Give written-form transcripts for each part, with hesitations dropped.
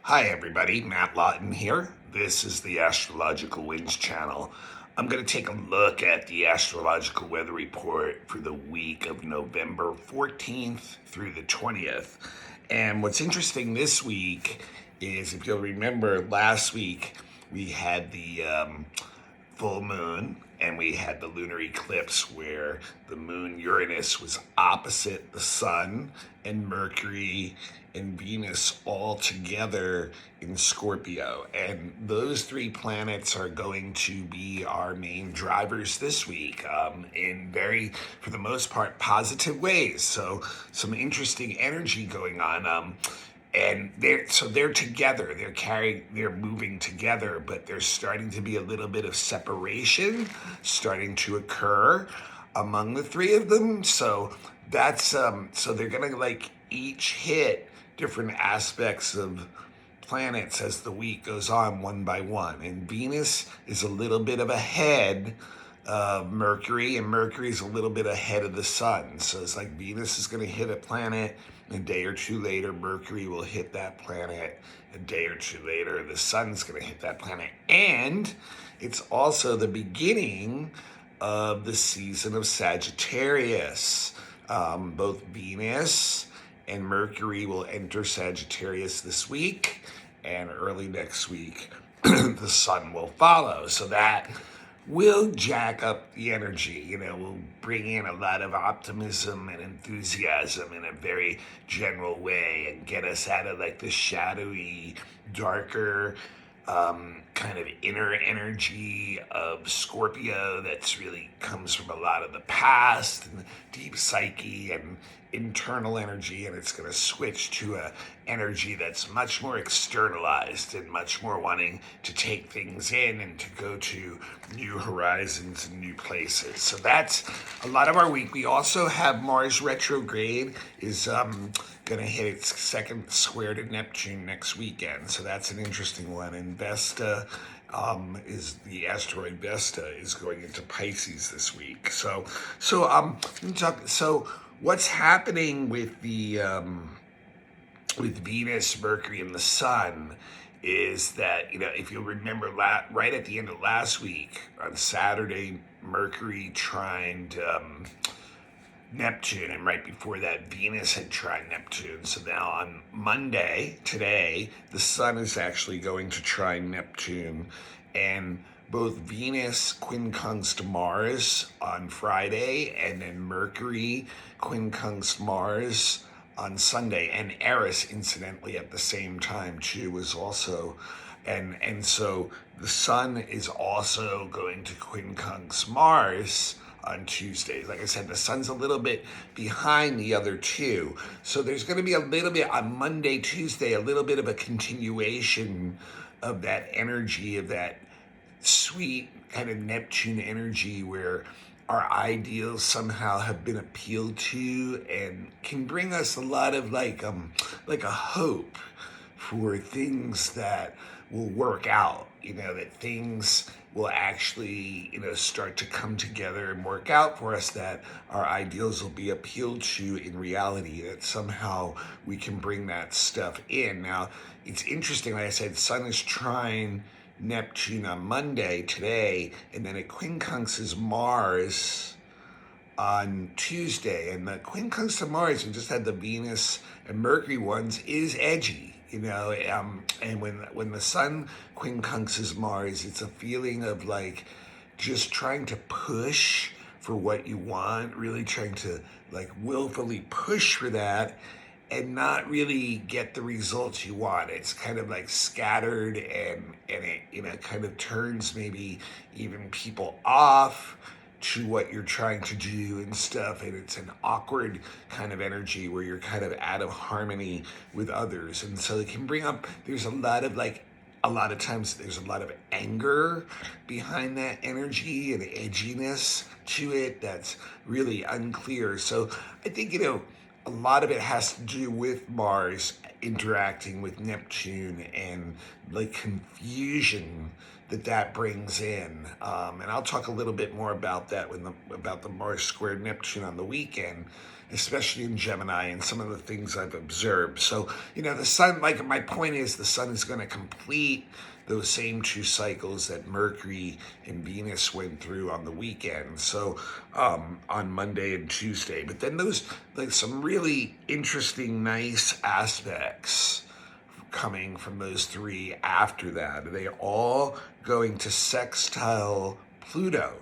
Hi everybody, Matt Lawton here. This is the Astrological Winds channel. I'm going to take a look at the astrological weather report for the week of November 14th through the 20th. And what's interesting this week is, if you'll remember, last week we had the full moon and we had the lunar eclipse where the moon Uranus was opposite the sun and Mercury and Venus all together in Scorpio. And those three planets are going to be our main drivers this week in very, for the most part, positive ways. So some interesting energy going on. And they're together, they're moving together, but there's starting to be a little bit of separation starting to occur among the three of them. So that's so they're gonna like each hit different aspects of planets as the week goes on, one by one. And Venus is a little bit of ahead of Mercury, and Mercury is a little bit ahead of the sun. So it's like Venus is going to hit a planet, a day or two later, Mercury will hit that planet. A day or two later, the sun's going to hit that planet. And it's also the beginning of the season of Sagittarius. Both Venus and Mercury will enter Sagittarius this week, and early next week, the sun will follow. So that will jack up the energy, will bring in a lot of optimism and enthusiasm in a very general way and get us out of like the shadowy, darker, kind of inner energy of Scorpio that's really comes from a lot of the past and deep psyche and internal energy, and it's going to switch to a energy that's much more externalized and much more wanting to take things in and to go to new horizons and new places. So that's a lot of our week. We also have Mars retrograde is going to hit its second square to Neptune next weekend. So that's an interesting one. And Vesta is the asteroid Vesta is going into Pisces this week. So what's happening with the with Venus, Mercury, and the Sun is that, if you'll remember, right at the end of last week on Saturday, Mercury trined Neptune, and right before that, Venus had trine Neptune. So now on Monday, today, the Sun is actually going to trine Neptune, and both Venus quincunxed Mars on Friday, and then Mercury quincunxed Mars on Sunday, and Eris, incidentally, at the same time too, was also, and so the Sun is also going to quincunx Mars on Tuesday. Like I said, the Sun's a little bit behind the other two. So there's going to be a little bit on Monday, Tuesday, a little bit of a continuation of that energy, of that sweet kind of Neptune energy where our ideals somehow have been appealed to and can bring us a lot of like a hope for things that will work out, that things will actually, start to come together and work out for us, that our ideals will be appealed to in reality, that somehow we can bring that stuff in. Now, it's interesting, like I said, Sun is trine Neptune on Monday, today, and then it quincunxes Mars on Tuesday. And the quincunx of Mars, we just had the Venus and Mercury ones, is edgy. And when the Sun quincunxes Mars, it's a feeling of like just trying to push for what you want, really trying to like willfully push for that and not really get the results you want. It's kind of like scattered, and it kind of turns maybe even people off to what you're trying to do and stuff, and it's an awkward kind of energy where you're kind of out of harmony with others. And so it can bring up, there's a lot of times there's a lot of anger behind that energy and edginess to it that's really unclear. So I think, a lot of it has to do with Mars interacting with Neptune and like confusion that brings in. And I'll talk a little bit more about that about the Mars square Neptune on the weekend, especially in Gemini and some of the things I've observed. So, the sun, like my point is the sun is going to complete those same two cycles that Mercury and Venus went through on the weekend. So on Monday and Tuesday. But then those, like some really interesting, nice aspects coming from those three after that. They're all going to sextile Pluto.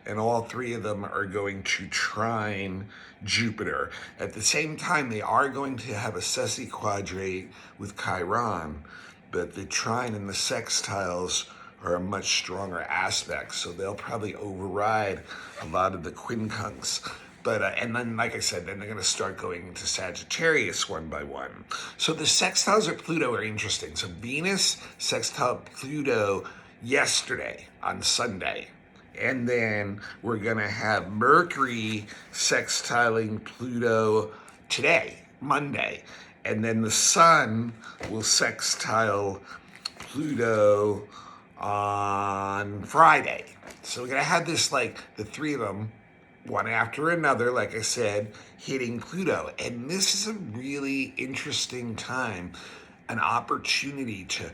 And all three of them are going to trine Jupiter. At the same time, they are going to have a sesquiquadrate with Chiron, but the trine and the sextiles are a much stronger aspect, so they'll probably override a lot of the quincunx. But and then, like I said, then they're going to start going into Sagittarius one by one. So the sextiles of Pluto are interesting. So Venus sextile Pluto yesterday on Sunday. And then we're going to have Mercury sextiling Pluto today, Monday. And then the Sun will sextile Pluto on Friday. So we're going to have this, like, the three of them, one after another, like I said, hitting Pluto. And this is a really interesting time, an opportunity to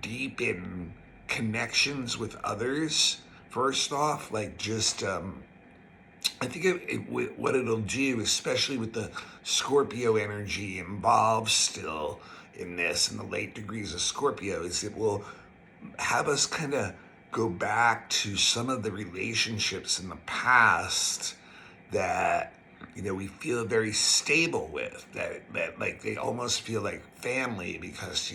deepen connections with others. First off, like just, I think what it'll do, especially with the Scorpio energy involved still in this, in the late degrees of Scorpio, is it will have us kind of go back to some of the relationships in the past that, we feel very stable with, that like they almost feel like family because,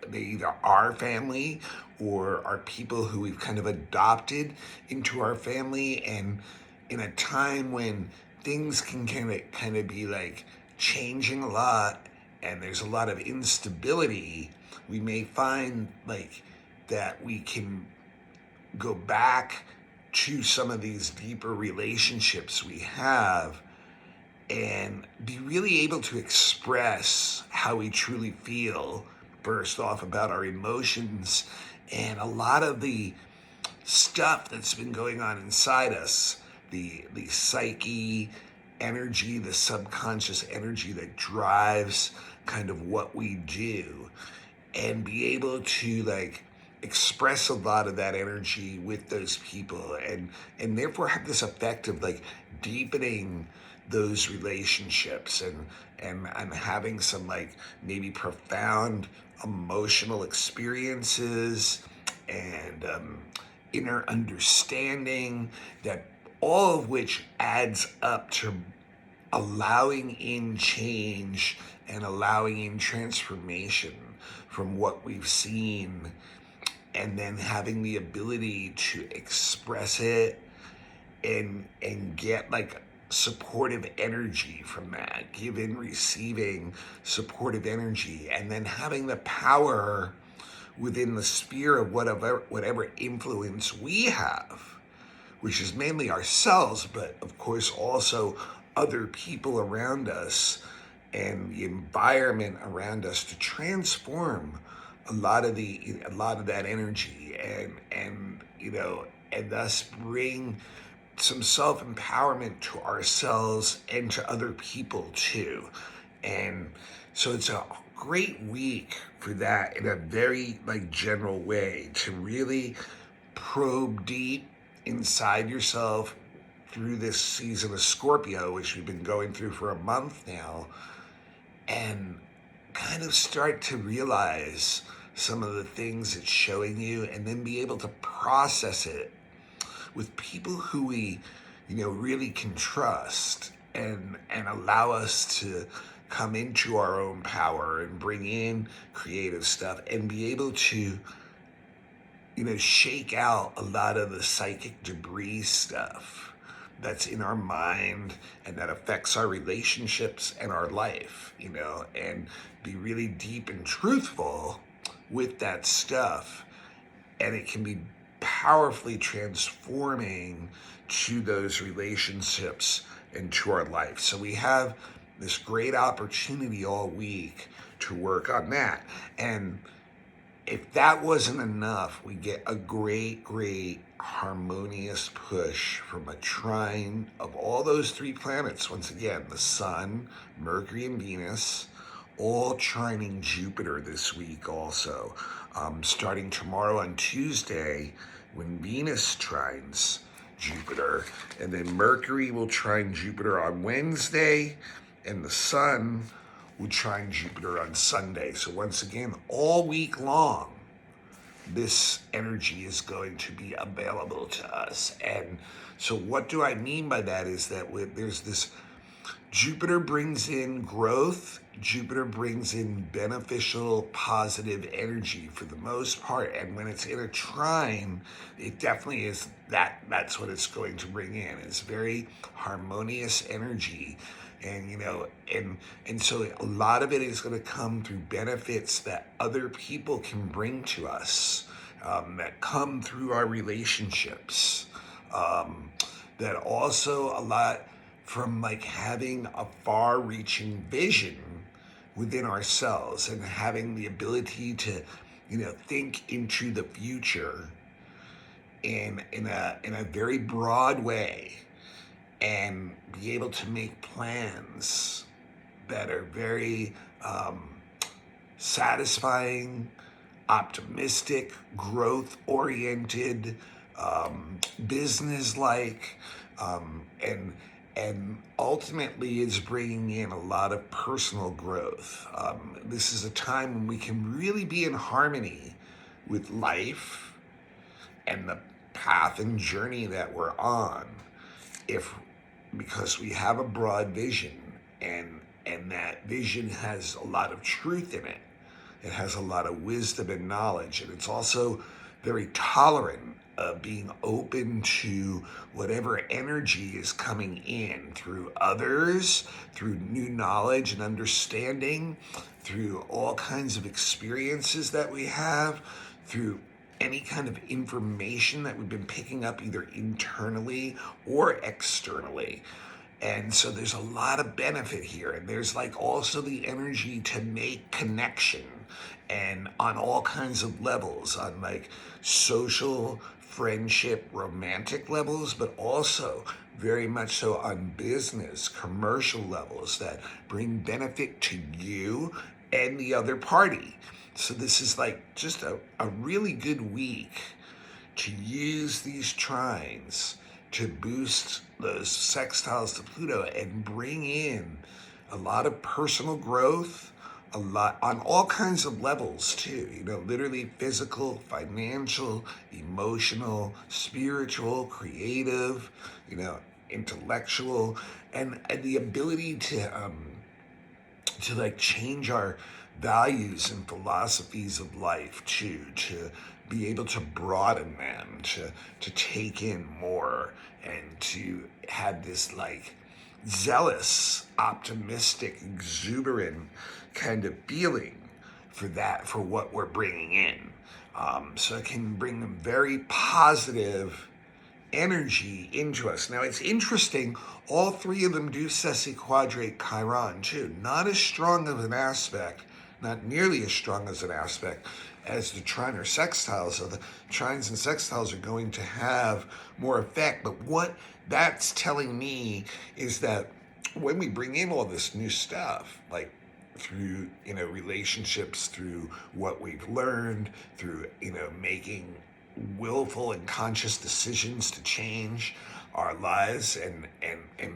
they either are family or are people who we've kind of adopted into our family. And in a time when things can kind of be like changing a lot and there's a lot of instability, we may find like that we can go back to some of these deeper relationships we have and be really able to express how we truly feel, first off, about our emotions and a lot of the stuff that's been going on inside us, the psyche energy, the subconscious energy that drives kind of what we do, and be able to like express a lot of that energy with those people and therefore have this effect of like deepening those relationships and I'm having some like maybe profound emotional experiences and inner understanding, that all of which adds up to allowing in change and allowing in transformation from what we've seen, and then having the ability to express it and get like supportive energy from that, giving, receiving supportive energy, and then having the power within the sphere of whatever influence we have, which is mainly ourselves, but of course also other people around us and the environment around us, to transform a lot of that energy and thus bring some self-empowerment to ourselves and to other people too. And so it's a great week for that in a very like general way, to really probe deep inside yourself through this season of Scorpio, which we've been going through for a month now, and kind of start to realize some of the things it's showing you, and then be able to process it with people who we, really can trust and allow us to come into our own power and bring in creative stuff and be able to, shake out a lot of the psychic debris stuff that's in our mind and that affects our relationships and our life, and be really deep and truthful with that stuff. And it can be powerfully transforming to those relationships and to our life. So we have this great opportunity all week to work on that. And if that wasn't enough, we get a great harmonious push from a trine of all those three planets. Once again, the Sun, Mercury, and Venus, all trining Jupiter this week also. Starting tomorrow on Tuesday, when Venus trines Jupiter, and then Mercury will trine Jupiter on Wednesday, and the Sun will trine Jupiter on Sunday. So once again, all week long, this energy is going to be available to us. And so what do I mean by that is that there's this, Jupiter brings in growth, Jupiter brings in beneficial, positive energy for the most part. And when it's in a trine, it definitely is that's what it's going to bring in. It's very harmonious energy. And, and so a lot of it is going to come through benefits that other people can bring to us, that come through our relationships, that also a lot from like having a far-reaching vision within ourselves and having the ability to, think into the future in a very broad way and be able to make plans that are very satisfying, optimistic, growth-oriented, business-like, and ultimately is bringing in a lot of personal growth. This is a time when we can really be in harmony with life and the path and journey that we're on, because we have a broad vision, and that vision has a lot of truth in it. It has a lot of wisdom and knowledge, and it's also very tolerant of being open to whatever energy is coming in through others, through new knowledge and understanding, through all kinds of experiences that we have, through any kind of information that we've been picking up either internally or externally. And so there's a lot of benefit here. And there's like also the energy to make connection, and on all kinds of levels, on like social, friendship, romantic levels, but also very much so on business, commercial levels that bring benefit to you and the other party. So this is like just a really good week to use these trines to boost those sextiles to Pluto and bring in a lot of personal growth, a lot on all kinds of levels too, literally physical, financial, emotional, spiritual, creative, intellectual, and the ability to like change our values and philosophies of life too, to be able to broaden them, to take in more, and to have this like zealous, optimistic, exuberant kind of feeling for what we're bringing in. So it can bring a very positive energy into us. Now it's interesting, all three of them do sesquiquadrate Chiron too. Not as strong of an aspect, not nearly as strong as an aspect as the trine or sextiles. So the trines and sextiles are going to have more effect. But what that's telling me is that when we bring in all this new stuff, like through, relationships, through what we've learned, through, making willful and conscious decisions to change our lives, and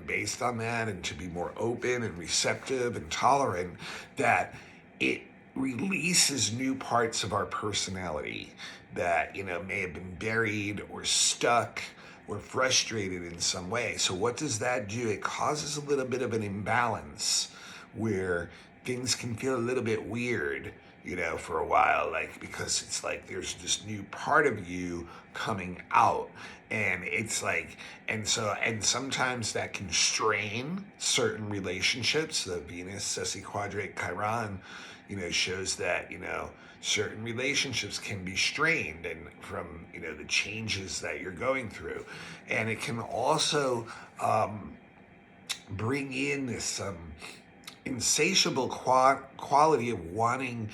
based on that, and to be more open and receptive and tolerant, that it releases new parts of our personality that, may have been buried or stuck or frustrated in some way. So what does that do? It causes a little bit of an imbalance where things can feel a little bit weird, for a while, like, because it's like there's this new part of you coming out, and it's like, and sometimes that can strain certain relationships. The Venus sesquiquadrate Chiron, shows that, certain relationships can be strained, and from, the changes that you're going through. And it can also bring in this insatiable quality of wanting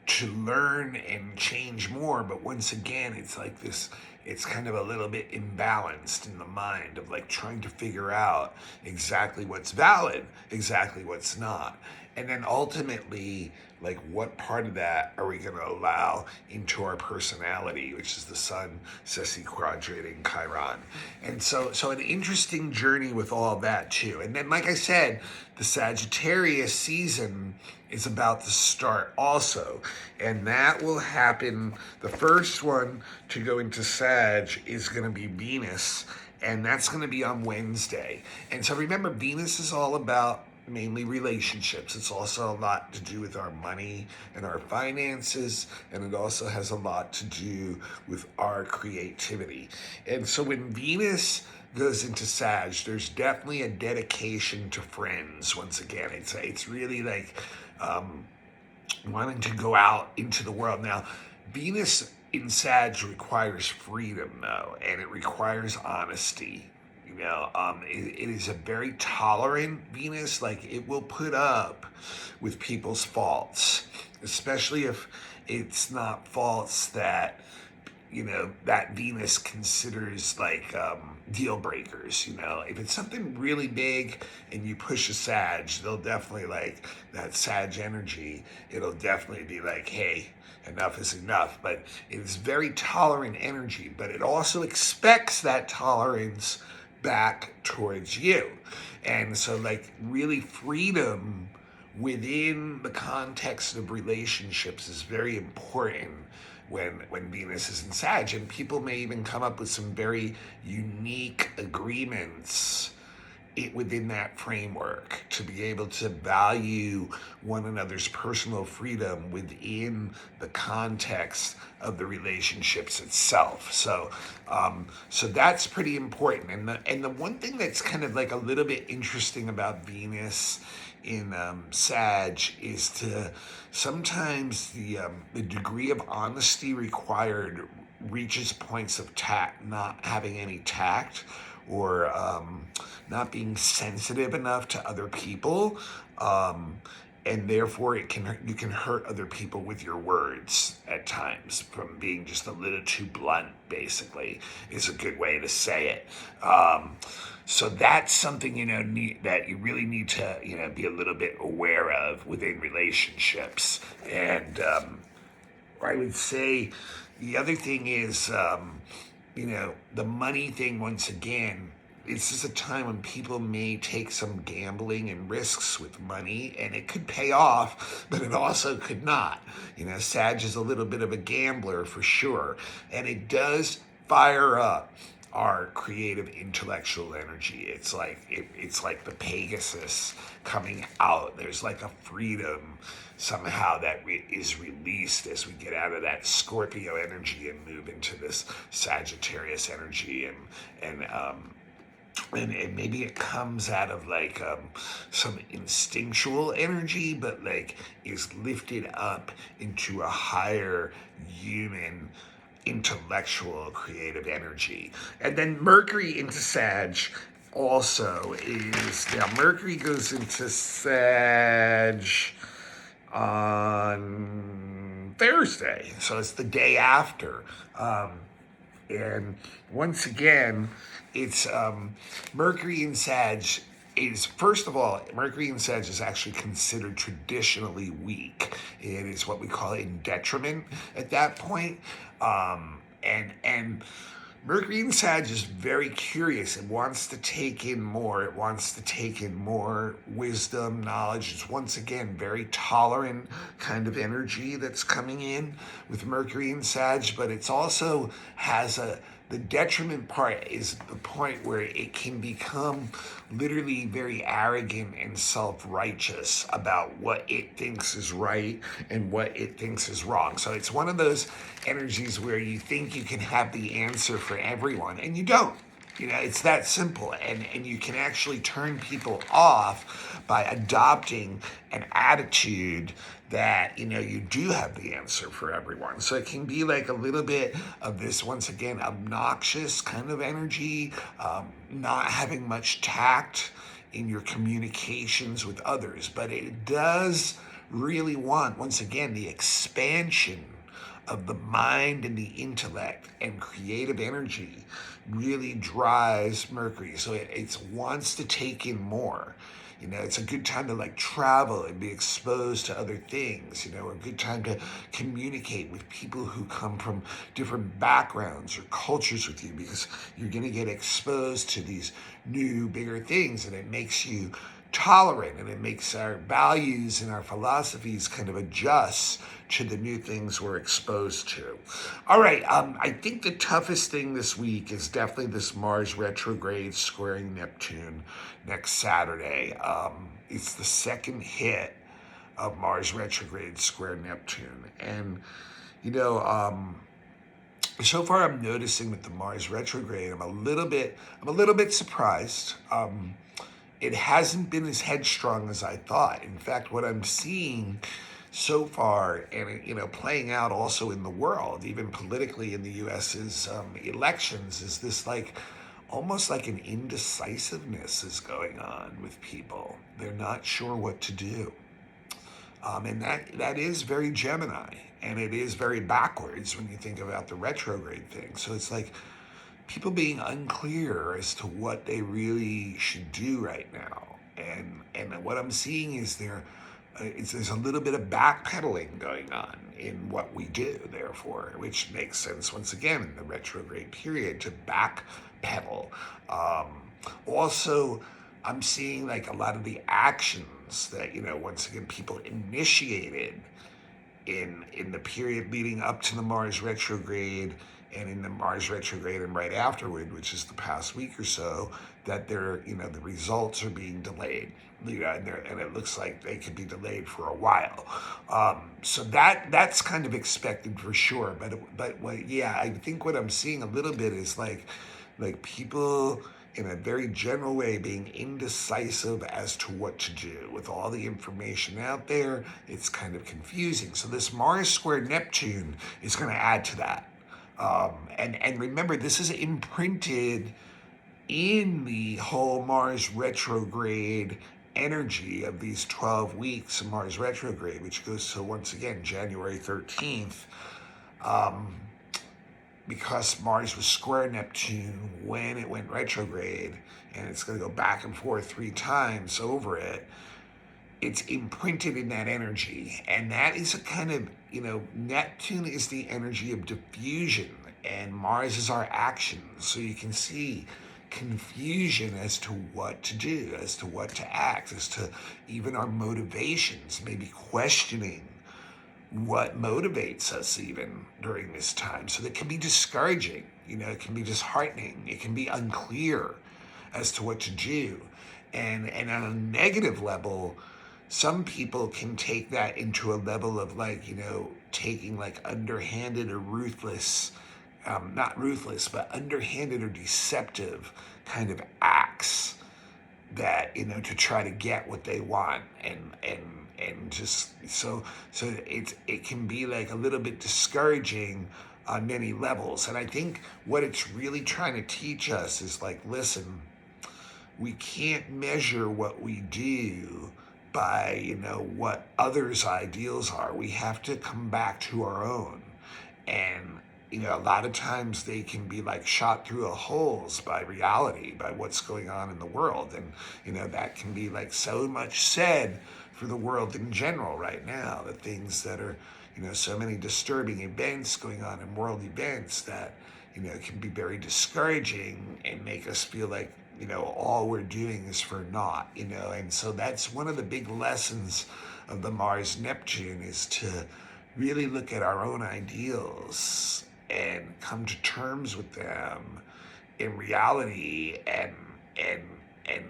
to learn and change more. But once again, it's like this, it's kind of a little bit imbalanced in the mind of like trying to figure out exactly what's valid, exactly what's not. And then ultimately, like what part of that are we going to allow into our personality, which is the sun, Sessi quadrating Chiron. And so an interesting journey with all that too. And then, like I said, the Sagittarius season is about to start also. And that will happen. The first one to go into Sag is going to be Venus. And that's going to be on Wednesday. And so remember, Venus is all about mainly relationships. It's also a lot to do with our money and our finances, and it also has a lot to do with our creativity. And so when Venus goes into Sag, there's definitely a dedication to friends. Once again, it's really like wanting to go out into the world. Now, Venus in Sag requires freedom, though, and it requires honesty. It is a very tolerant Venus. Like, it will put up with people's faults, especially if it's not faults that, that Venus considers like deal breakers. If it's something really big and you push a Sag, they'll definitely like that Sag energy. It'll definitely be like, hey, enough is enough. But it's very tolerant energy, but it also expects that tolerance back towards you. And so like really freedom within the context of relationships is very important when Venus is in Sag. And people may even come up with some very unique agreements within that framework to be able to value one another's personal freedom within the context of the relationships itself. So that's pretty important. And the one thing that's kind of like a little bit interesting about Venus in Sag is to sometimes the degree of honesty required reaches points of tact, not having any tact, or not being sensitive enough to other people, and therefore you can hurt other people with your words at times from being just a little too blunt. Basically, is a good way to say it. So that's something that you really need to be a little bit aware of within relationships. And I would say the other thing is, the money thing. Once again, this is a time when people may take some gambling and risks with money, and it could pay off, but it also could not. Sag is a little bit of a gambler for sure, and it does fire up our creative intellectual energy. It's like the Pegasus coming out. There's like a freedom somehow that is released as we get out of that Scorpio energy and move into this Sagittarius energy, and maybe it comes out of like some instinctual energy, but like is lifted up into a higher human intellectual creative energy. And then Mercury into Sag also is, now Mercury goes into Sag on Thursday, so it's the day after. And once again, it's Mercury in Sag is, first of all, Mercury in Sag is actually considered traditionally weak. It is what we call in detriment at that point. And Mercury in Sag is very curious. It wants to take in more. It wants to take in more wisdom, knowledge. It's once again very tolerant kind of energy that's coming in with Mercury in Sag, but it's also has the detriment part is the point where it can become literally very arrogant and self-righteous about what it thinks is right and what it thinks is wrong. So it's one of those energies where you think you can have the answer for everyone, and you don't. It's that simple, and you can actually turn people off by adopting an attitude that, you do have the answer for everyone. So it can be like a little bit of this, once again, obnoxious kind of energy, not having much tact in your communications with others. But it does really want, once again, the expansion of the mind and the intellect and creative energy really drives Mercury. So it wants to take in more. It's a good time to like travel and be exposed to other things, a good time to communicate with people who come from different backgrounds or cultures with you, because you're going to get exposed to these new, bigger things, and it makes you tolerant, and it makes our values and our philosophies kind of adjust to the new things we're exposed to. All right, I think the toughest thing this week is definitely this Mars retrograde squaring Neptune next Saturday. It's the second hit of Mars retrograde square Neptune, and so far I'm noticing with the Mars retrograde, I'm a little bit surprised. It hasn't been as headstrong as I thought. In fact, what I'm seeing so far, and playing out also in the world, even politically in the U.S.'s elections, is this almost like an indecisiveness is going on with people. They're not sure what to do, and that is very Gemini, and it is very backwards when you think about the retrograde thing. So it's like people being unclear as to what they really should do right now. And what I'm seeing is there's a little bit of backpedaling going on in what we do, therefore, which makes sense, once again, in the retrograde period, to backpedal. Also, I'm seeing a lot of the actions that, once again, people initiated in the period leading up to the Mars retrograde, and in the Mars retrograde and right afterward, which is the past week or so, that the results are being delayed, and it looks like they could be delayed for a while. So that's kind of expected for sure. But I think what I'm seeing a little bit is like people in a very general way being indecisive as to what to do. With all the information out there, it's kind of confusing. So this Mars square Neptune is going to add to that. And remember, this is imprinted in the whole Mars retrograde energy of these 12 weeks of Mars retrograde, which goes to, once again, January 13th. Because Mars was square Neptune when it went retrograde, and it's going to go back and forth 3 times over it, it's imprinted in that energy. And that is a kind of, Neptune is the energy of diffusion, and Mars is our action. So you can see confusion as to what to do, as to what to act, as to even our motivations, maybe questioning what motivates us even during this time. So that can be discouraging, it can be disheartening, it can be unclear as to what to do. And on a negative level, some people can take that into a level of taking underhanded or ruthless, not ruthless, but underhanded or deceptive kind of acts that, to try to get what they want. And just so it can be a little bit discouraging on many levels. And I think what it's really trying to teach us is listen, we can't measure what we do by what others' ideals are. We have to come back to our own. And a lot of times they can be shot through the holes by reality, by what's going on in the world. And that can be so much said for the world in general right now, the things that are, so many disturbing events going on in world events that, can be very discouraging and make us feel all we're doing is for naught, and so that's one of the big lessons of the Mars Neptune, is to really look at our own ideals and come to terms with them in reality, and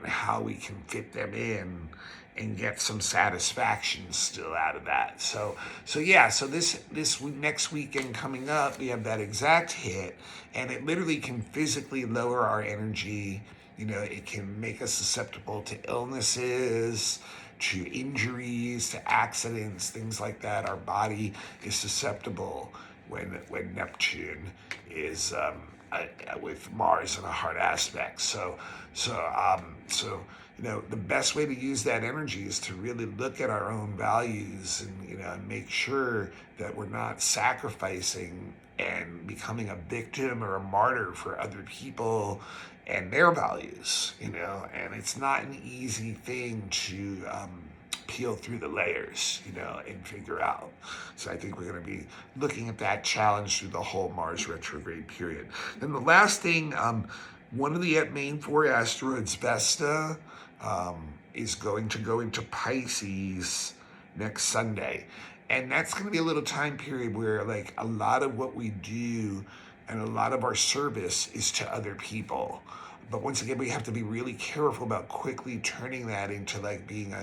how we can fit them in and get some satisfaction still out of that. So this next weekend coming up, we have that exact hit, and it literally can physically lower our energy. It can make us susceptible to illnesses, to injuries, to accidents, things like that. Our body is susceptible when Neptune is with Mars in a hard aspect. So the best way to use that energy is to really look at our own values and, and make sure that we're not sacrificing and becoming a victim or a martyr for other people and their values, and it's not an easy thing to peel through the layers, and figure out. So I think we're going to be looking at that challenge through the whole Mars retrograde period. Then the last thing, one of the main four asteroids, Vesta, is going to go into Pisces next Sunday. And that's going to be a little time period where like a lot of what we do and a lot of our service is to other people. But once again, we have to be really careful about quickly turning that into like being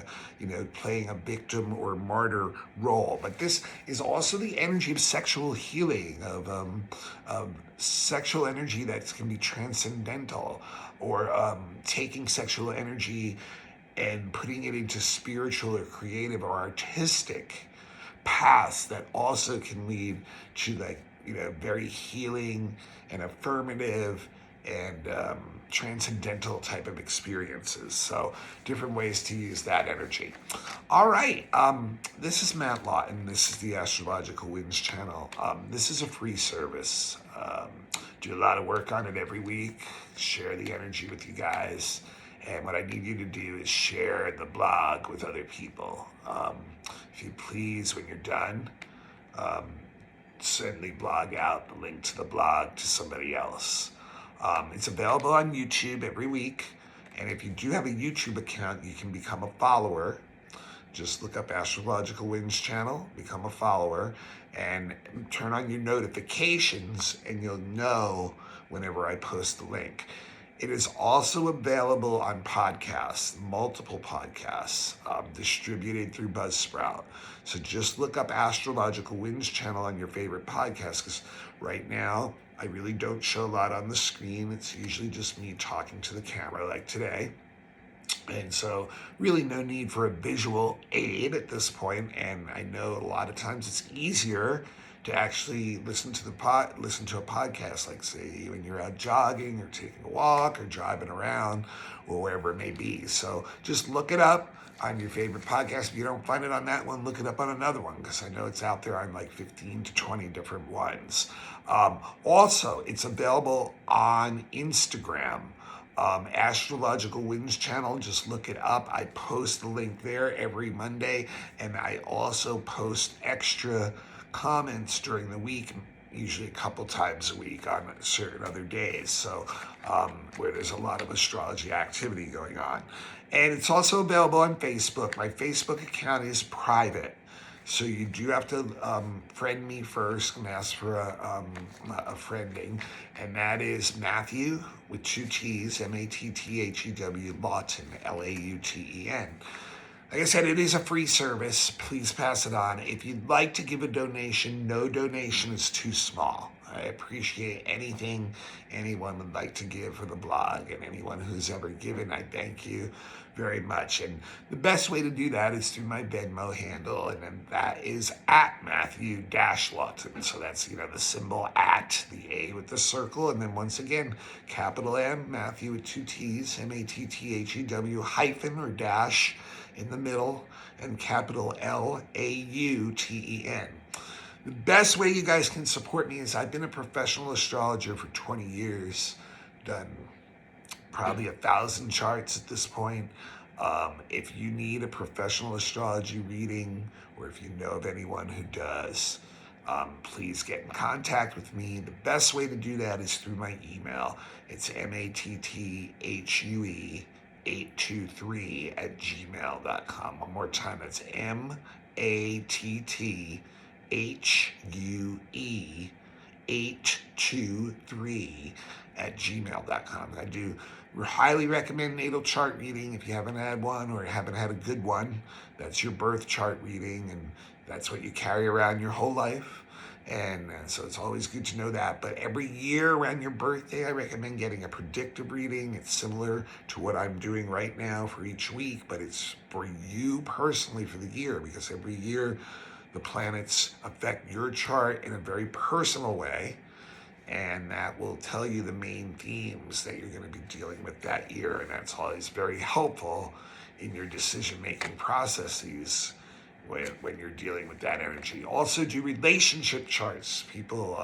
playing a victim or martyr role. But this is also the energy of sexual healing, of sexual energy that can be transcendental, or taking sexual energy and putting it into spiritual or creative or artistic paths that also can lead to like, very healing and affirmative and transcendental type of experiences. So different ways to use that energy. All right. This is Matt Lawton. This is the Astrological Winds channel. This is a free service. Do a lot of work on it every week. Share the energy with you guys. And what I need you to do is share the blog with other people. If you please, when you're done, send the blog out, the link to the blog to somebody else. It's available on YouTube every week. And if you do have a YouTube account, you can become a follower. Just look up Astrological Winds channel, become a follower, and turn on your notifications, and you'll know whenever I post the link. It is also available on podcasts, multiple podcasts, distributed through Buzzsprout. So just look up Astrological Winds channel on your favorite podcast, because right now I really don't show a lot on the screen. It's usually just me talking to the camera like today. And so really no need for a visual aid at this point. And I know a lot of times it's easier to actually listen to a podcast, like say when you're out jogging or taking a walk or driving around or wherever it may be. So just look it up on your favorite podcast. If you don't find it on that one, look it up on another one, because I know it's out there on like 15 to 20 different ones. Also, it's available on Instagram. Astrological Winds channel, just look it up. I post the link there every Monday, and I also post extra comments during the week, usually a couple times a week on certain other days, so where there's a lot of astrology activity going on. And it's also available on Facebook. My Facebook account is private, so you do have to friend me first and ask for a friending, and that is Matthew with 2 T's, Matthew Lawton, Lauten. Like I said, it is a free service. Please pass it on. If you'd like to give a donation, no donation is too small. I appreciate anything anyone would like to give for the blog, and anyone who's ever given, I thank you very much. And the best way to do that is through my Venmo handle, and then that is at Matthew-Lawton. So that's, the symbol at, the A with the circle, and then once again, capital M, Matthew with 2 T's, Matthew hyphen or dash in the middle, and capital Lauten. The best way you guys can support me is I've been a professional astrologer for 20 years, done probably 1,000 charts at this point. If you need a professional astrology reading, or if you know of anyone who does, please get in contact with me. The best way to do that is through my email. It's matthure823@gmail.com. One more time, that's matthure823@gmail.com. I do highly recommend natal chart reading if you haven't had one or haven't had a good one. That's your birth chart reading, and that's what you carry around your whole life. And so it's always good to know that. But every year around your birthday, I recommend getting a predictive reading. It's similar to what I'm doing right now for each week, but it's for you personally for the year, because every year the planets affect your chart in a very personal way. and that will tell you the main themes that you're going to be dealing with that year, and that's always very helpful in your decision-making processes when you're dealing with that energy. Also do relationship charts, people,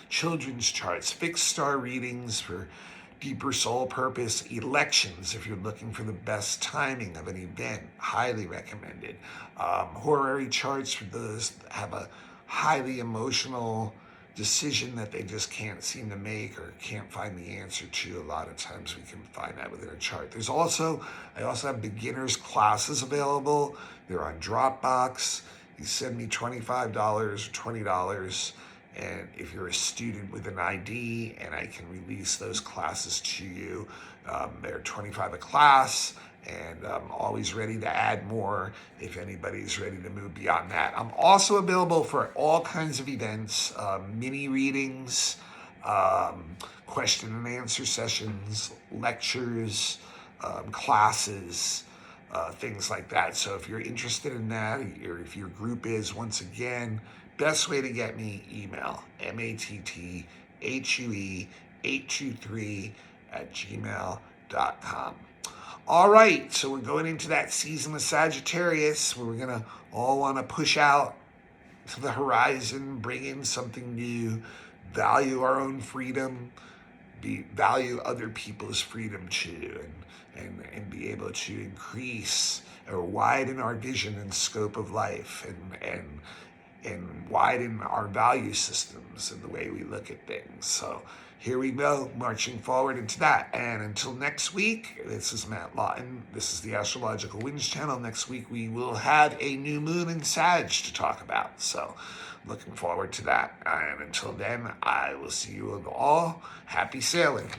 children's charts, fixed star readings for deeper soul purpose, elections if you're looking for the best timing of an event, highly recommended. Horary charts for those that have a highly emotional decision that they just can't seem to make or can't find the answer to. A lot of times we can find that within a chart. I also have beginners classes available. They're on Dropbox. You send me $25 or $20, and if you're a student with an ID, and I can release those classes to you. They're $25 a class, and I'm always ready to add more if anybody's ready to move beyond that. I'm also available for all kinds of events, mini readings, question and answer sessions, lectures, classes, things like that. So if you're interested in that, or if your group is, once again, best way to get me, email matthui823@gmail.com. All right, so we're going into that season of Sagittarius where we're going to all want to push out to the horizon, bring in something new, value our own freedom, value other people's freedom too, and be able to increase or widen our vision and scope of life, and widen our value systems and the way we look at things. So here we go, marching forward into that. And until next week, this is Matt Lawton. This is the Astrological Winds channel. Next week we will have a new moon in Sag to talk about. So looking forward to that. And until then, I will see you all. Happy sailing.